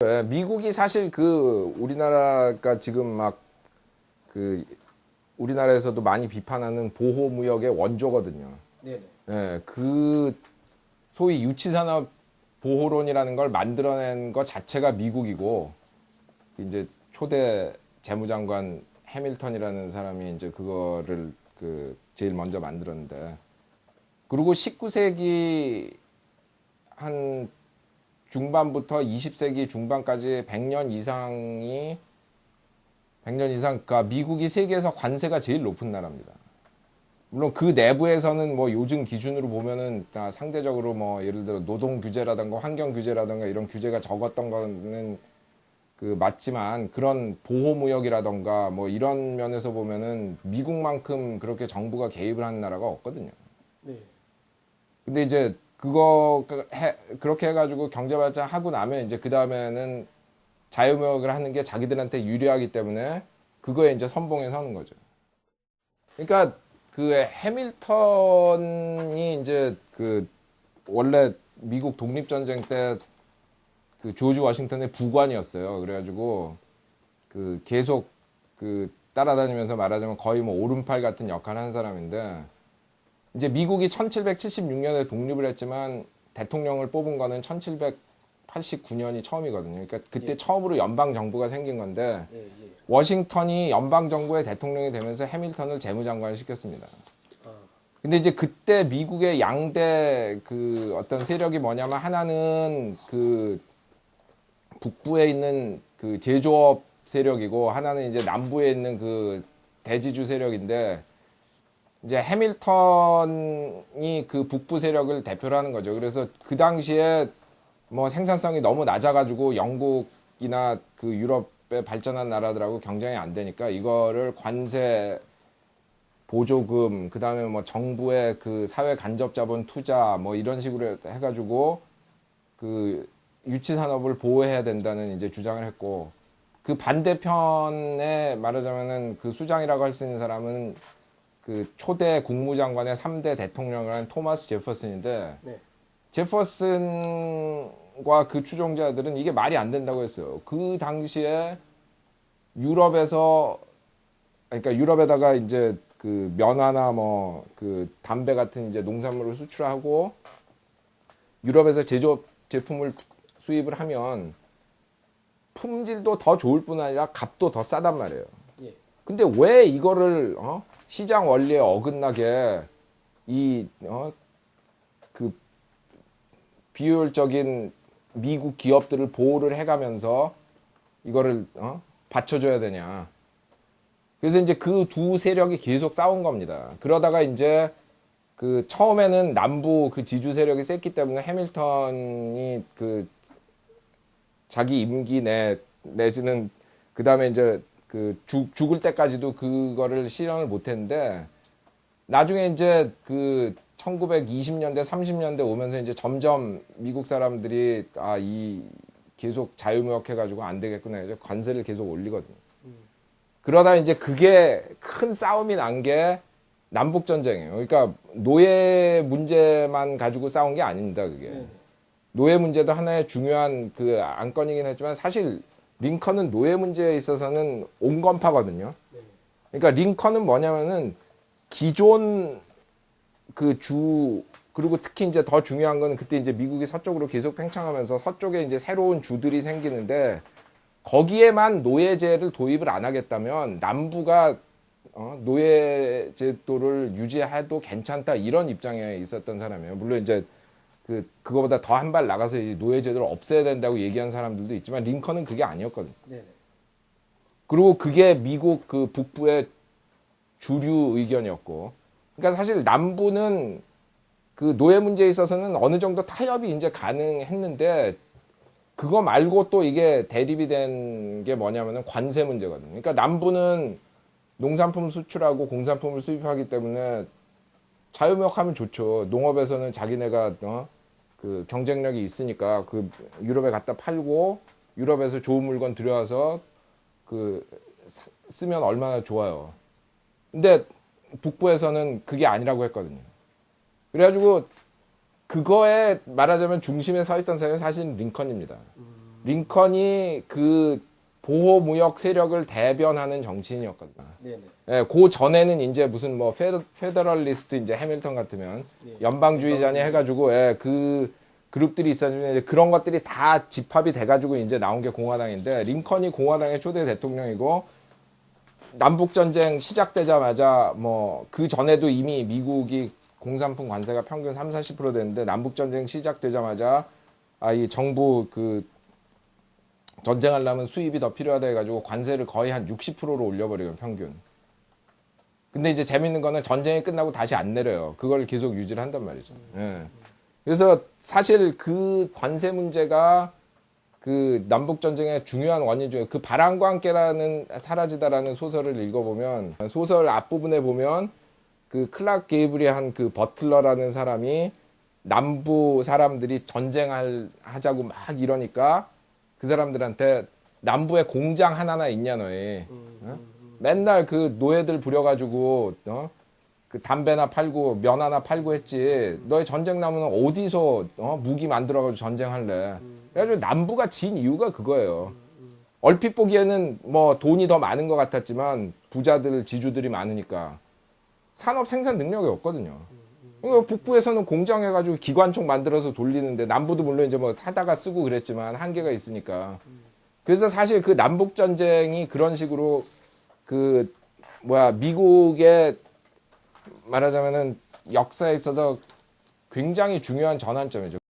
미국이 사실 그 우리나라가 지금 막 그 우리나라에서도 많이 비판하는 보호무역의 원조거든요. 네네. 예, 그 소위 유치산업 보호론이라는 걸 만들어낸 것 자체가 미국이고, 이제 초대 재무장관 해밀턴이라는 사람이 이제 그거를 그 제일 먼저 만들었는데, 그리고 19세기 한 중반부터 20세기 중반까지 100년 이상, 그러니까 미국이 세계에서 관세가 제일 높은 나라입니다. 물론 그 내부에서는 뭐 요즘 기준으로 보면은 상대적으로 뭐 예를 들어 노동 규제라든가 환경 규제라든가 이런 규제가 적었던 거는 그 맞지만, 그런 보호 무역이라든가 뭐 이런 면에서 보면은 미국만큼 그렇게 정부가 개입을 하는 나라가 없거든요. 네. 근데 이제 그렇게 해가지고 경제 발전하고 나면 이제 그 다음에는 자유무역을 하는 게 자기들한테 유리하기 때문에 그거에 이제 선봉에 서는 거죠. 그러니까 그 해밀턴이 이제 그 원래 미국 독립전쟁 때 그 조지 워싱턴의 부관이었어요. 그래가지고 그 계속 그 따라다니면서 말하자면 거의 뭐 오른팔 같은 역할을 한 사람인데, 이제 미국이 1776년에 독립을 했지만 대통령을 뽑은 거는 1789년이 처음이거든요. 그러니까 그때 예. 처음으로 연방 정부가 생긴 건데, 예, 예. 워싱턴이 연방 정부의 대통령이 되면서 해밀턴을 재무장관을 시켰습니다. 아, 근데 이제 그때 미국의 양대 그 어떤 세력이 뭐냐면, 하나는 그 북부에 있는 그 제조업 세력이고, 하나는 이제 남부에 있는 그 대지주 세력인데, 이제 해밀턴이 그 북부 세력을 대표로 하는 거죠. 그래서 그 당시에 뭐 생산성이 너무 낮아가지고 영국이나 그 유럽의 발전한 나라들하고 경쟁이 안 되니까 이거를 관세, 보조금, 그 다음에 뭐 정부의 그 사회 간접 자본 투자 뭐 이런 식으로 해가지고 그 유치 산업을 보호해야 된다는 이제 주장을 했고, 그 반대편에 말하자면은 그 수장이라고 할 수 있는 사람은 그 초대 국무장관의 3대 대통령을 한 토마스 제퍼슨인데, 네. 제퍼슨과 그 추종자들은 이게 말이 안 된다고 했어요. 그 당시에 유럽에서, 그러니까 유럽에다가 이제 그 면화나 뭐 그 담배 같은 이제 농산물을 수출하고 유럽에서 제조업 제품을 수입을 하면 품질도 더 좋을 뿐 아니라 값도 더 싸단 말이에요. 예. 근데 왜 이거를 시장 원리에 어긋나게 그 비효율적인 미국 기업들을 보호를 해가면서 이거를 받쳐줘야 되냐. 그래서 이제 그 두 세력이 계속 싸운 겁니다. 그러다가 이제 그 처음에는 남부 그 지주 세력이 셌기 때문에 해밀턴이 그 자기 임기 내지는 그 다음에 이제 그 죽을 때까지도 그거를 실현을 못했는데, 나중에 이제 그 1920년대 30년대 오면서 이제 점점 미국 사람들이 이 계속 자유무역 해가지고 안 되겠구나 해서 관세를 계속 올리거든요. 그러다 이제 그게 큰 싸움이 난 게 남북 전쟁이에요. 그러니까 노예 문제만 가지고 싸운 게 아닙니다. 그게 네. 노예 문제도 하나의 중요한 그 안건이긴 했지만, 사실 링컨은 노예 문제에 있어서는 온건파거든요. 네. 그러니까 링컨은 뭐냐면은 기존 그리고 특히 이제 더 중요한 거는 그때 이제 미국이 서쪽으로 계속 팽창하면서 서쪽에 이제 새로운 주들이 생기는데, 거기에만 노예제를 도입을 안 하겠다면 남부가 노예 제도를 유지해도 괜찮다, 이런 입장에 있었던 사람이에요. 물론 이제 그거보다 더 한 발 나가서 이 노예 제도를 없애야 된다고 얘기한 사람들도 있지만, 링컨은 그게 아니었거든요. 네네. 그리고 그게 미국 그 북부의 주류 의견이었고, 그러니까 사실 남부는 그 노예 문제에 있어서는 어느 정도 타협이 이제 가능했는데, 그거 말고 또 이게 대립이 된 게 뭐냐면은 관세 문제거든요. 그러니까 남부는 농산품 수출하고 공산품을 수입하기 때문에 자유무역하면 좋죠. 농업에서는 자기네가 그 경쟁력이 있으니까 그 유럽에 갖다 팔고 유럽에서 좋은 물건 들여와서 그 쓰면 얼마나 좋아요. 근데 북부에서는 그게 아니라고 했거든요. 그래가지고 그거에 말하자면 중심에 서 있던 사람이 사실 링컨입니다. 링컨이 그 보호무역 세력을 대변하는 정치인이었거든요. 네네. 예, 그 전에는 이제 무슨 뭐 페더럴리스트 이제 해밀턴 같으면 네. 연방주의자니 해가지고 예, 그 그룹들이 있어지면 이제 그런 것들이 다 집합이 돼가지고 이제 나온 게 공화당인데 링컨이 공화당의 초대 대통령이고 남북 전쟁 시작되자마자 뭐 그 전에도 이미 미국이 공산품 관세가 평균 30-40% 됐는데 남북 전쟁 시작되자마자 이 정부 그 전쟁하려면 수입이 더 필요하다 해가지고 관세를 거의 한 60%로 올려버려요 평균. 근데 이제 재밌는 거는 전쟁이 끝나고 다시 안 내려요. 그걸 계속 유지를 한단 말이죠. 예. 그래서 사실 그 관세 문제가 그 남북 전쟁의 중요한 원인 중에 그 바람과 함께라는 사라지다라는 소설을 읽어보면 소설 앞부분에 보면 그 클락 게이블이 한 그 버틀러라는 사람이 남부 사람들이 하자고 막 이러니까 그 사람들한테 남부에 공장 하나나 있냐 너희 어? 맨날 그 노예들 부려가지고 그 담배나 팔고 면 하나 팔고 했지 너희 전쟁 나면 어디서 무기 만들어가지고 전쟁할래 그래가지고 남부가 진 이유가 그거예요. 얼핏 보기에는 뭐 돈이 더 많은 것 같았지만 부자들 지주들이 많으니까 산업 생산 능력이 없거든요. 그러니까 북부에서는 공장 해가지고 기관총 만들어서 돌리는데 남부도 물론 이제 뭐 사다가 쓰고 그랬지만 한계가 있으니까. 그래서 사실 그 남북 전쟁이 그런 식으로 그 미국의 말하자면은 역사에 있어서 굉장히 중요한 전환점이죠.